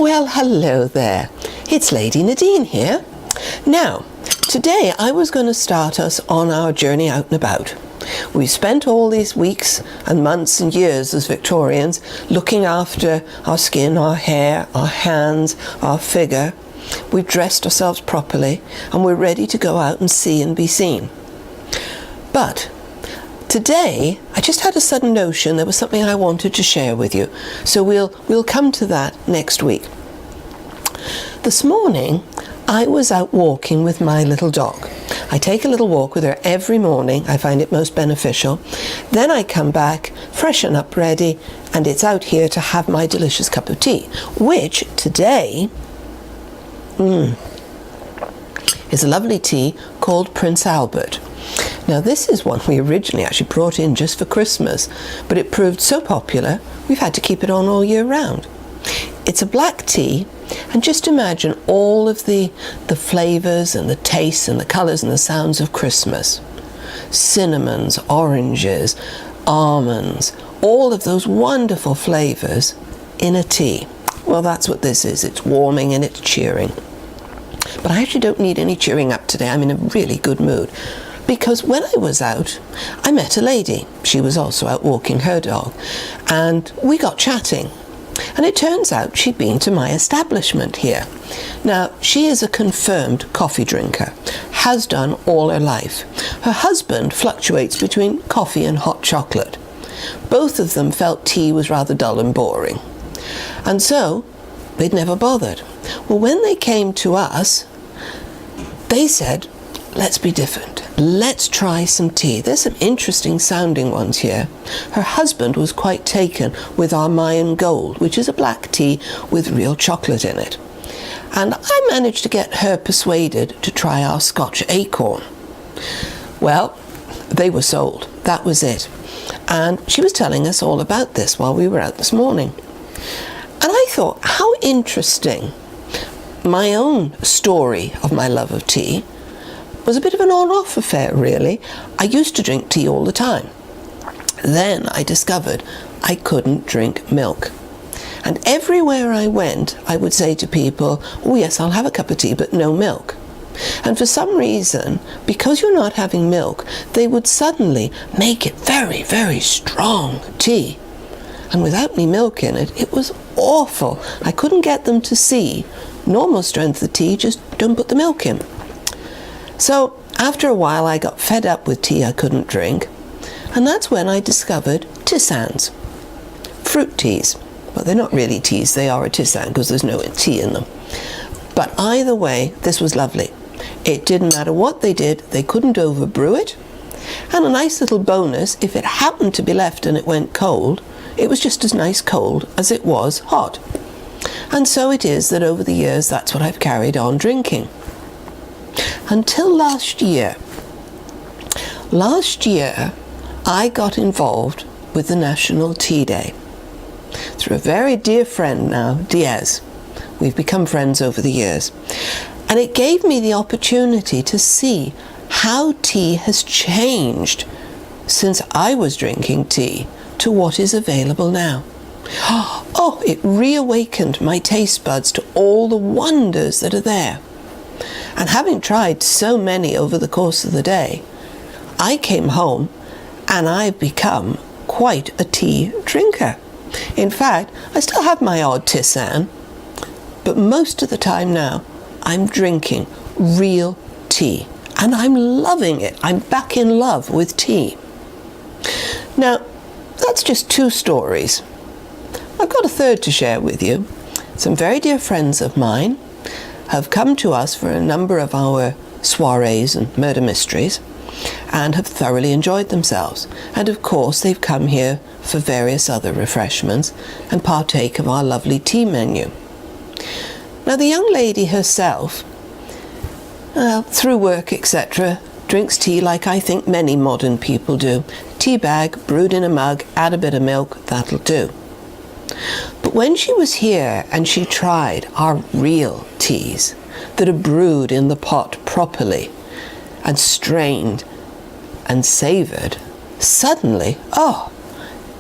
Well, hello there. It's Lady Nadine here. Now, today I was going to start us on our journey out and about. We've spent all these weeks and months and years as Victorians looking after our skin, our hair, our hands, our figure. We've dressed ourselves properly and we're ready to go out and see and be seen. But today, I just had a sudden notion there was something I wanted to share with you. So we'll come to that next week. This morning, I was out walking with my little dog. I take a little walk with her every morning. I find it most beneficial. Then I come back, freshen up, ready, and it's out here to have my delicious cup of tea, which today is a lovely tea called Prince Albert. Now this is one we originally actually brought in just for Christmas, but it proved so popular we've had to keep it on all year round. It's a black tea, and just imagine all of the flavours and the tastes and the colours and the sounds of Christmas. Cinnamons, oranges, almonds, all of those wonderful flavours in a tea. Well, that's what this is. It's warming and it's cheering. But I actually don't need any cheering up today. I'm in a really good mood. Because when I was out, I met a lady. She was also out walking her dog. And we got chatting. And it turns out she'd been to my establishment here. Now, she is a confirmed coffee drinker, has done all her life. Her husband fluctuates between coffee and hot chocolate. Both of them felt tea was rather dull and boring. And so, they'd never bothered. Well, when they came to us, they said, let's be different. Let's try some tea. There's some interesting sounding ones here. Her husband was quite taken with our Mayan Gold, which is a black tea with real chocolate in it. And I managed to get her persuaded to try our Scotch Acorn. Well, they were sold. That was it. And she was telling us all about this while we were out this morning. And I thought, how interesting. My own story of my love of tea was a bit of an on-off affair, really. I used to drink tea all the time. Then I discovered I couldn't drink milk. And everywhere I went, I would say to people, oh yes, I'll have a cup of tea, but no milk. And for some reason, because you're not having milk, they would suddenly make it very, very strong tea. And without any milk in it, it was awful. I couldn't get them to see normal strength of tea, just don't put the milk in. So after a while I got fed up with tea I couldn't drink, and that's when I discovered tisanes, fruit teas. Well, they're not really teas, they are a tisane because there's no tea in them. But either way, this was lovely. It didn't matter what they did, they couldn't overbrew it. And a nice little bonus, if it happened to be left and it went cold, it was just as nice cold as it was hot. And so it is that over the years that's what I've carried on drinking. Until last year. Last year, I got involved with the National Tea Day through a very dear friend now, Diaz. We've become friends over the years. And it gave me the opportunity to see how tea has changed since I was drinking tea to what is available now. Oh, it reawakened my taste buds to all the wonders that are there. And having tried so many over the course of the day, I came home and I've become quite a tea drinker. In fact, I still have my odd tisane, but most of the time now, I'm drinking real tea. And I'm loving it. I'm back in love with tea. Now, that's just two stories. I've got a third to share with you. Some very dear friends of mine have come to us for a number of our soirees and murder mysteries and have thoroughly enjoyed themselves. And of course they've come here for various other refreshments and partake of our lovely tea menu. Now the young lady herself, through work etc., drinks tea like I think many modern people do. Tea bag, brewed in a mug, add a bit of milk, that'll do. But when she was here and she tried our real teas that are brewed in the pot properly and strained and savoured, suddenly,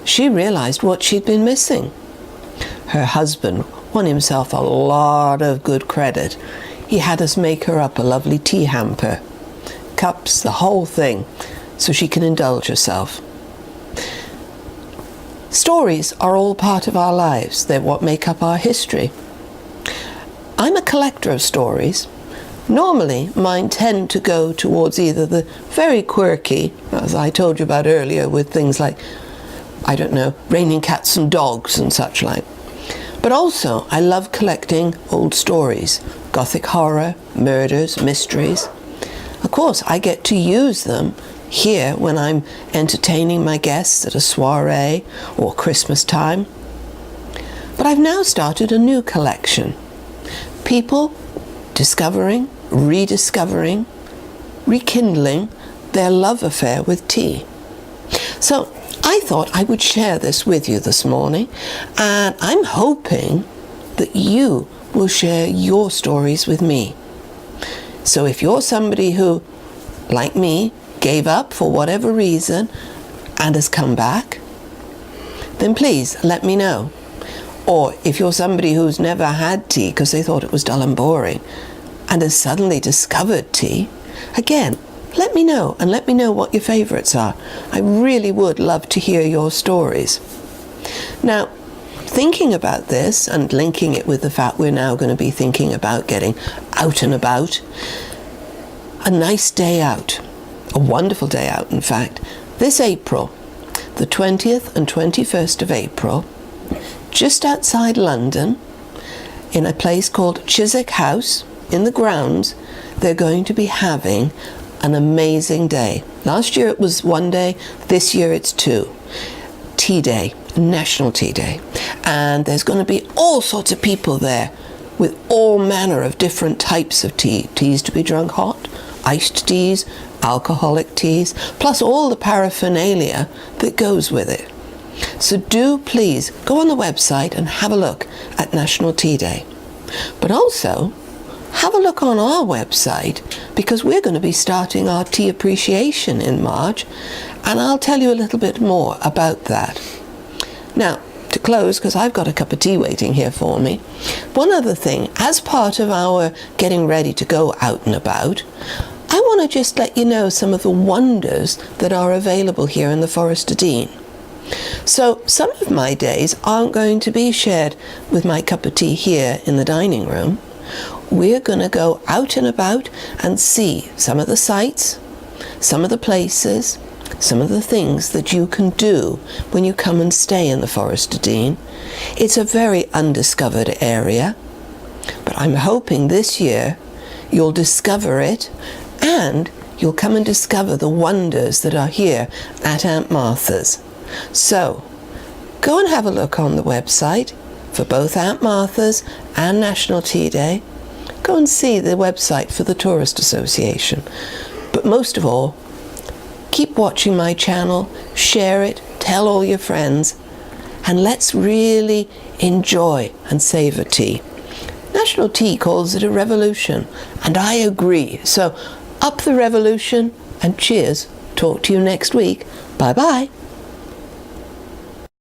she realised what she'd been missing. Her husband won himself a lot of good credit. He had us make her up a lovely tea hamper, cups, the whole thing, so she can indulge herself. Stories are all part of our lives. They're what make up our history. I'm a collector of stories. Normally, mine tend to go towards either the very quirky, as I told you about earlier, with things like, I don't know, raining cats and dogs and such like. But also, I love collecting old stories, gothic horror, murders, mysteries. Of course, I get to use them here when I'm entertaining my guests at a soiree or Christmas time. But I've now started a new collection. People discovering, rediscovering, rekindling their love affair with tea. So I thought I would share this with you this morning, and I'm hoping that you will share your stories with me. So if you're somebody who, like me, gave up for whatever reason and has come back, then please let me know. Or if you're somebody who's never had tea because they thought it was dull and boring and has suddenly discovered tea, again, let me know, and let me know what your favourites are. I really would love to hear your stories. Now, thinking about this and linking it with the fact we're now going to be thinking about getting out and about, a nice day out, a wonderful day out in fact, this April, the 20th and 21st of April, just outside London, in a place called Chiswick House, in the grounds, they're going to be having an amazing day. Last year it was one day, this year it's two. Tea Day, National Tea Day. And there's going to be all sorts of people there with all manner of different types of tea. Teas to be drunk hot, iced teas, alcoholic teas, plus all the paraphernalia that goes with it. So do please go on the website and have a look at National Tea Day. But also, have a look on our website, because we're going to be starting our tea appreciation in March, and I'll tell you a little bit more about that. Now, to close, because I've got a cup of tea waiting here for me, one other thing, as part of our getting ready to go out and about, I want to just let you know some of the wonders that are available here in the Forest of Dean. So some of my days aren't going to be shared with my cup of tea here in the dining room. We're going to go out and about and see some of the sights, some of the places, some of the things that you can do when you come and stay in the Forest of Dean. It's a very undiscovered area, but I'm hoping this year you'll discover it, and you'll come and discover the wonders that are here at Aunt Martha's. So, go and have a look on the website for both Aunt Martha's and National Tea Day. Go and see the website for the Tourist Association. But most of all, keep watching my channel, share it, tell all your friends, and let's really enjoy and savour tea. National Tea calls it a revolution, and I agree. So, up the revolution, and cheers. Talk to you next week. Bye-bye.